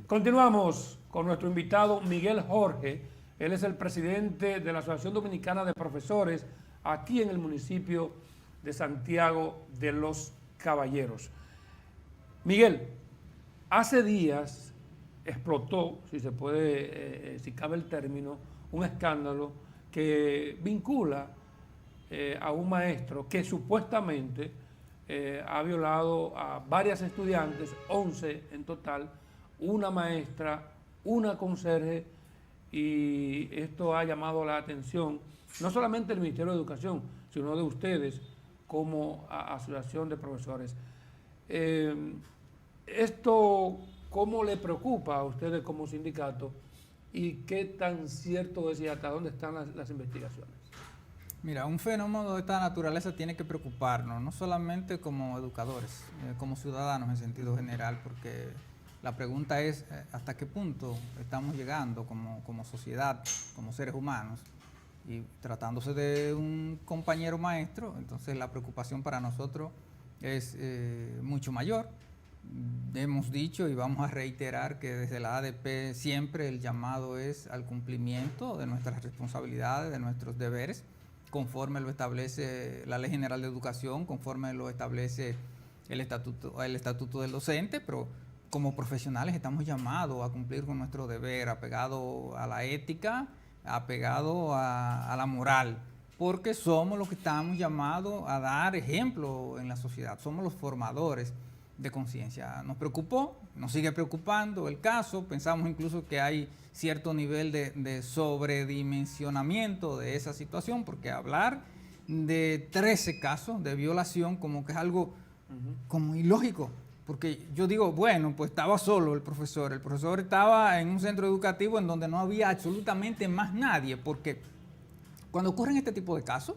Continuamos con nuestro invitado Miguel Jorge. Él es el presidente de la Asociación Dominicana de Profesores aquí en el municipio de Santiago de los Caballeros. Miguel, hace días explotó, si se puede, si cabe el término, un escándalo que vincula a un maestro que supuestamente ha violado a varias estudiantes, 11 en total, una maestra, una conserje, y esto ha llamado la atención no solamente del Ministerio de Educación, sino de ustedes como asociación de profesores. Esto, ¿cómo le preocupa a ustedes como sindicato y qué tan cierto es y hasta dónde están las investigaciones? Mira, un fenómeno de esta naturaleza tiene que preocuparnos, no solamente como educadores, como ciudadanos en sentido general, porque la pregunta es hasta qué punto estamos llegando como sociedad, como seres humanos, y tratándose de un compañero maestro, entonces la preocupación para nosotros es mucho mayor. Hemos dicho y vamos a reiterar que desde la ADP siempre el llamado es al cumplimiento de nuestras responsabilidades, de nuestros deberes, conforme lo establece la Ley General de Educación, conforme lo establece el estatuto del docente, pero como profesionales estamos llamados a cumplir con nuestro deber, apegado a la ética, apegado a la moral, porque somos los que estamos llamados a dar ejemplo en la sociedad, somos los formadores de conciencia. Nos preocupó, nos sigue preocupando el caso, pensamos incluso que hay cierto nivel de sobredimensionamiento de esa situación, porque hablar de 13 casos de violación como que es algo como ilógico, porque yo digo, bueno, pues estaba solo el profesor estaba en un centro educativo en donde no había absolutamente más nadie, porque cuando ocurren este tipo de casos,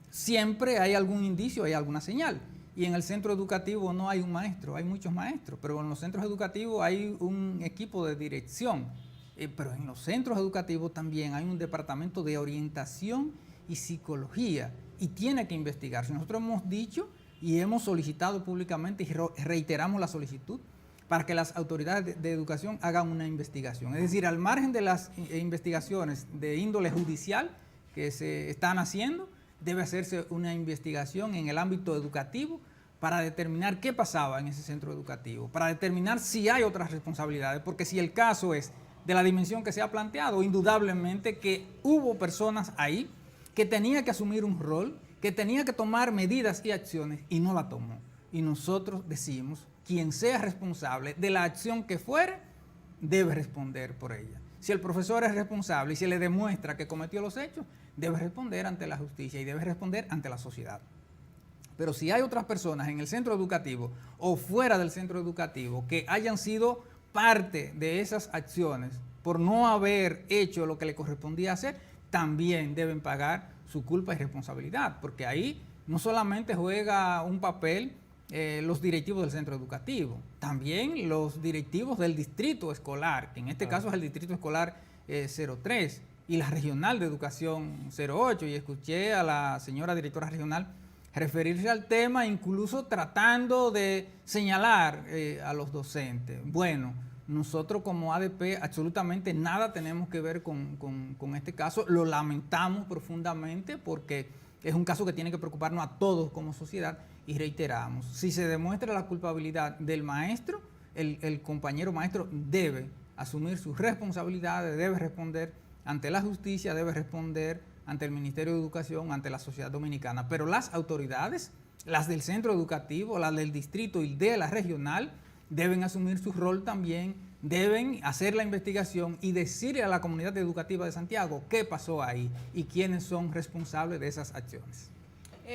siempre hay algún indicio, hay alguna señal. Y en el centro educativo no hay un maestro, hay muchos maestros, pero en los centros educativos hay un equipo de dirección. Pero en los centros educativos también hay un departamento de orientación y psicología y tiene que investigarse. Nosotros hemos dicho y hemos solicitado públicamente y reiteramos la solicitud para que las autoridades de educación hagan una investigación. Es decir, al margen de las investigaciones de índole judicial que se están haciendo, debe hacerse una investigación en el ámbito educativo para determinar qué pasaba en ese centro educativo, para determinar si hay otras responsabilidades, porque si el caso es de la dimensión que se ha planteado, indudablemente que hubo personas ahí que tenían que asumir un rol, que tenían que tomar medidas y acciones y no la tomó. Y nosotros decimos, quien sea responsable de la acción que fuere, debe responder por ella. Si el profesor es responsable y se le demuestra que cometió los hechos, debe responder ante la justicia y debe responder ante la sociedad. Pero si hay otras personas en el centro educativo o fuera del centro educativo que hayan sido parte de esas acciones por no haber hecho lo que le correspondía hacer, también deben pagar su culpa y responsabilidad, porque ahí no solamente juega un papel los directivos del centro educativo, también los directivos del distrito escolar, que en este caso es el distrito escolar 03 y la regional de educación 08, y escuché a la señora directora regional referirse al tema, incluso tratando de señalar a los docentes. Bueno, nosotros como ADP absolutamente nada tenemos que ver con este caso, lo lamentamos profundamente porque es un caso que tiene que preocuparnos a todos como sociedad y reiteramos, si se demuestra la culpabilidad del maestro, el compañero maestro debe asumir sus responsabilidades, debe responder ante la justicia, debe responder ante el Ministerio de Educación, ante la sociedad dominicana, pero las autoridades, las del centro educativo, las del distrito y de la regional, deben asumir su rol también, deben hacer la investigación y decirle a la comunidad educativa de Santiago qué pasó ahí y quiénes son responsables de esas acciones.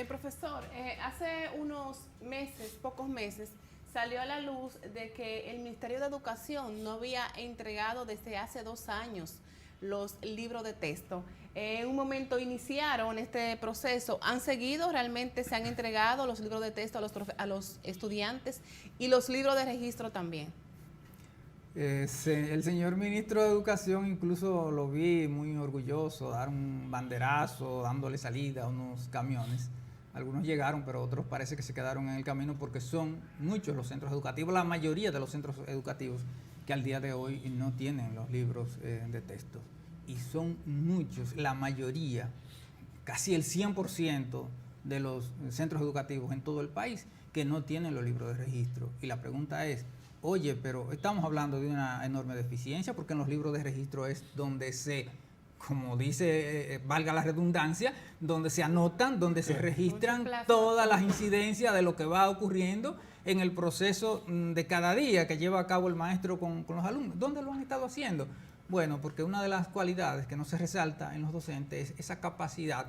Profesor, hace unos meses, pocos meses, salió a la luz de que el Ministerio de Educación no había entregado desde hace 2 años los libros de texto. En un momento iniciaron este proceso, han seguido, realmente se han entregado los libros de texto a los estudiantes y los libros de registro también. El señor ministro de Educación incluso lo vi muy orgulloso, dar un banderazo, dándole salida a unos camiones. Algunos llegaron, pero otros parece que se quedaron en el camino porque son muchos los centros educativos, la mayoría de los centros educativos que al día de hoy no tienen los libros de texto. Y son muchos, la mayoría, casi el 100% de los centros educativos en todo el país que no tienen los libros de registro. Y la pregunta es, oye, pero estamos hablando de una enorme deficiencia, porque en los libros de registro es donde se, como dice, valga la redundancia, donde se anotan, donde se registran todas las incidencias de lo que va ocurriendo en el proceso de cada día que lleva a cabo el maestro con los alumnos. ¿Dónde lo han estado haciendo? Bueno, porque una de las cualidades que no se resalta en los docentes es esa capacidad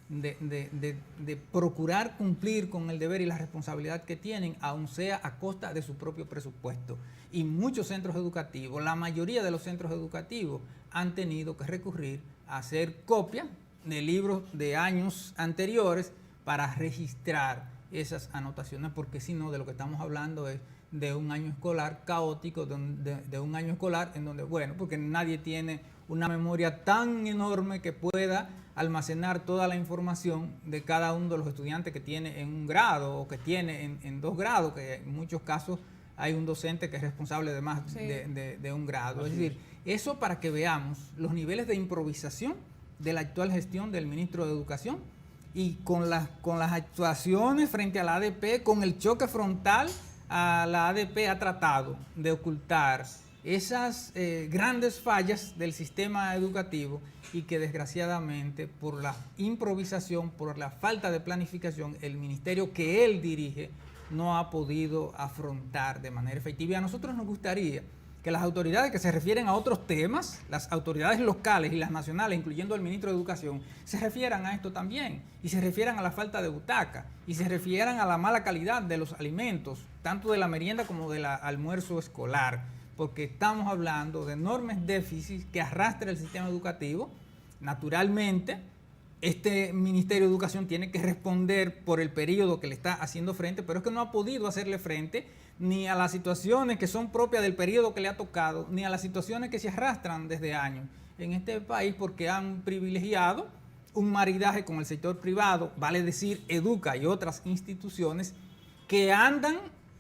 de procurar cumplir con el deber y la responsabilidad que tienen, aun sea a costa de su propio presupuesto. Y muchos centros educativos, la mayoría de los centros educativos, han tenido que recurrir a hacer copia de libros de años anteriores para registrar esas anotaciones, porque si no, de lo que estamos hablando es de un año escolar caótico, de un año escolar en donde, bueno, porque nadie tiene una memoria tan enorme que pueda almacenar toda la información de cada uno de los estudiantes que tiene en un grado o que tiene en 2 grados, que en muchos casos hay un docente que es responsable de más de un grado. Es decir, eso para que veamos los niveles de improvisación de la actual gestión del ministro de Educación y con las actuaciones frente a la ADP, con el choque frontal a la ADP ha tratado de ocultar esas grandes fallas del sistema educativo y que desgraciadamente por la improvisación, por la falta de planificación, el ministerio que él dirige no ha podido afrontar de manera efectiva. Y a nosotros nos gustaría que las autoridades que se refieren a otros temas, las autoridades locales y las nacionales, incluyendo el ministro de Educación, se refieran a esto también, y se refieran a la falta de butaca, y se refieran a la mala calidad de los alimentos, tanto de la merienda como del almuerzo escolar, porque estamos hablando de enormes déficits que arrastra el sistema educativo. Naturalmente, este Ministerio de Educación tiene que responder por el periodo que le está haciendo frente, pero es que no ha podido hacerle frente ni a las situaciones que son propias del periodo que le ha tocado, ni a las situaciones que se arrastran desde años en este país, porque han privilegiado un maridaje con el sector privado, vale decir, Educa y otras instituciones que andan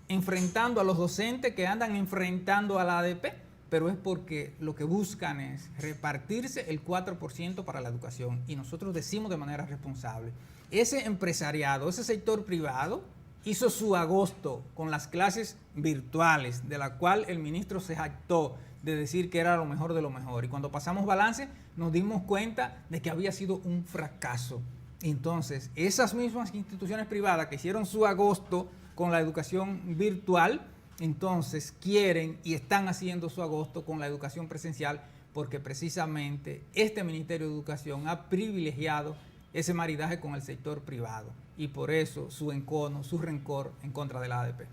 enfrentando a los docentes, que andan enfrentando a la ADP, pero es porque lo que buscan es repartirse el 4% para la educación. Y nosotros decimos de manera responsable, ese empresariado, ese sector privado, hizo su agosto con las clases virtuales, de la cual el ministro se jactó de decir que era lo mejor de lo mejor. Y cuando pasamos balance, nos dimos cuenta de que había sido un fracaso. Entonces, esas mismas instituciones privadas que hicieron su agosto con la educación virtual, entonces quieren y están haciendo su agosto con la educación presencial, porque precisamente este Ministerio de Educación ha privilegiado ese maridaje con el sector privado y por eso su encono, su rencor en contra de la ADP.